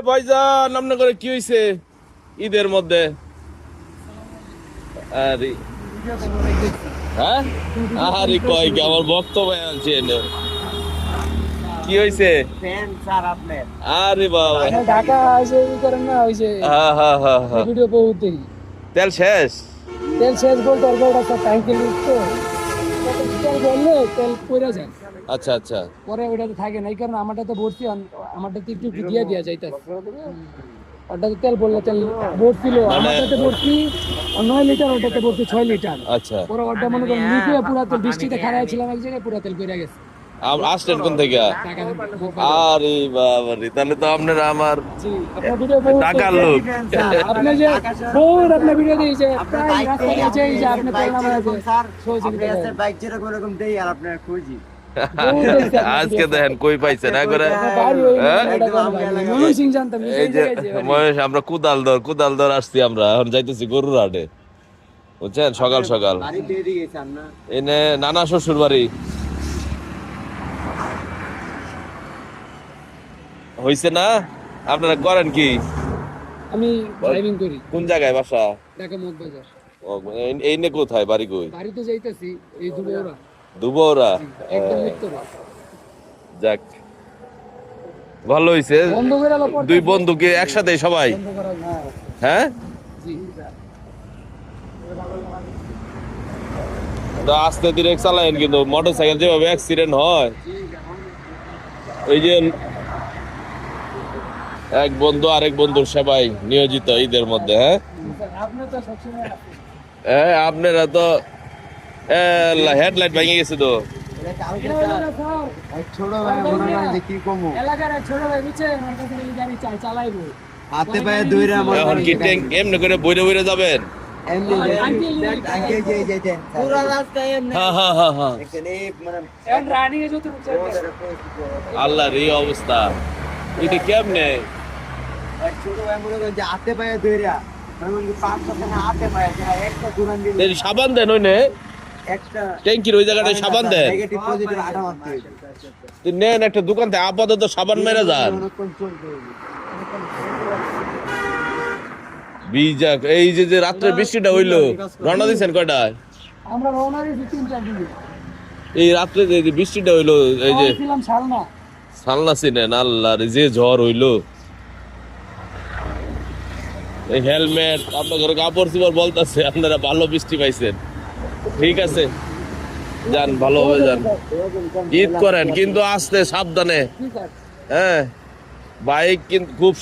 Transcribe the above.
ভাইজান আপনার করে কি হয়েছে ঈদের মধ্যে? আরে হ্যাঁ, আরে কয় কি আমার বক্তব্য আনছে কি হয়েছে? আরে বাবা, ঢাকা আছে এই করেন না, ওই যে হ্যাঁ হ্যাঁ হ্যাঁ হ্যাঁ, ভিডিও বহুত দেখি। তেল শেষ। তেল শেষ বলতে অল্প একটা ট্যাঙ্কি লিক তো, তেল বললে তেল পড়ে যায়। আচ্ছা আচ্ছা, পরে ওইটাতে থাকে না, এই কারণে আমারটাতে ভর্তি, আমারটাতে একটু একটু দিয়ে দেওয়া যাইতে। ওটাতে তেল বললে তেল ভর্তি লো, আমারটাতে ভর্তি 9 লিটার, ওটাতে ভর্তি 6 লিটার। আচ্ছা, পরে ওটা মনে করেন নিচে পুরা তেল, বৃষ্টিতে খারাপ ছিলাম এক জায়গায়, পুরা তেল পড়ে গেছে। আসলেন কোন থেকে? টাকা আরে বাবা রে, তাহলে তো আপনারা আমার জি, আপনার ভিডিও বহুত টাকার লোক। আপনি যে বহুত আপনার ভিডিও দিয়েছে, প্রায় রাস্তা দিয়েছে, এই যে আপনি তেল নামায় আছে সহযোগিতা বাইক যেরকম এরকম দেই আর আপনার খুঁজি আজকে দেখেন কই পাইছেন একবারে। এই যে মহেশ, আমরা কুদাল দর আসছি, আমরা এখন যাইতেছি গরুর হাটে, বুঝছেন, সকাল সকাল। এনে নানা শ্বশুর বাড়ি হইছে না? আপনারা করেন কি? আমি ড্রাইভিং করি। কোন জায়গায় বাসা? ঢাকা মগবাজার। ও, এই নে কোথায় বাড়ি? কই? বাড়িতে যাইতেছি, এই দুবৌরা দুবৌরা। একদম উত্তরা। যাক, ভালো হইছে। বন্ধ করে আলো পড়তে দুই বন্ধুকে একসাথে সবাই, বন্ধ করা যায়। হ্যাঁ। জি, তো আস্তে ধীরে চালায়েন, কিন্তু মোটর সাইকেল যেভাবে অ্যাক্সিডেন্ট হয়, এই যে এক বন্ধু আরেক বন্ধুর সেবাই নিয়োজিত ঈদের মধ্যে। হ্যাঁ, আপনি তো সবসময় আছেন। হ্যাঁ, আপনারা তো হেডলাইট ভেঙে গেছে তো। ছোট ভাই মনে করেন যে কি কমু এলাকার এক ছোট ভাই বুঝছে, আমার কাছে এই গাড়ি চালাইবো। হাতে পায়ে দইরা মনে এখন করেন কি ট্যাঙ্ক এমনি করে বইরে বইরে যাবেন? এমনি আগে যে যেতে পুরো রাস্তা এমনি হ্যাঁ হ্যাঁ হ্যাঁ হ্যাঁ, এখানে মানে এখন রানিং এ যত আল্লাহর এই অবস্থা, এটা কেমনে? এক ছোট ভাই মনে করেন যে হাতে পায়ে দইরা মনে করেন যে 500 টাকা হাতে পায়ে দেয়, একটা দুরান দিলে এই সাবান দেন ওই নে, একটা ট্যাঙ্কির ওই জায়গাটায় সাবান দেন। নেগেটিভ পজিটিভ আটা মারতে তো নেন একটা দোকান থেকে আপাতত সাবান মেরে যান। অনেকক্ষণ চলতে হবে। বিজাক, এই যে রাত্রে বৃষ্টিটা হইলো, রওনা দিয়েছেন কয়টায়? আমরা রওনা দিয়েছি 3-4 দিকে। এই রাত্রে যে বৃষ্টিটা হইলো, এই যে ছিলাম শালনা। সালনা চিনেন, আল্লাহর যে ঝড় হইলো, এই হেলমেট আপনার ঘরে কাপড় চোপড় বলতেছে, আপনারা ভালো বৃষ্টি পাইছেন, ঠিক আছে, যান ভালোভাবে যান, ঈদ করেন, কিন্তু আস্তে সাবধানে। ঠিক আছে। হ্যাঁ, বাইক কিন্তু খুব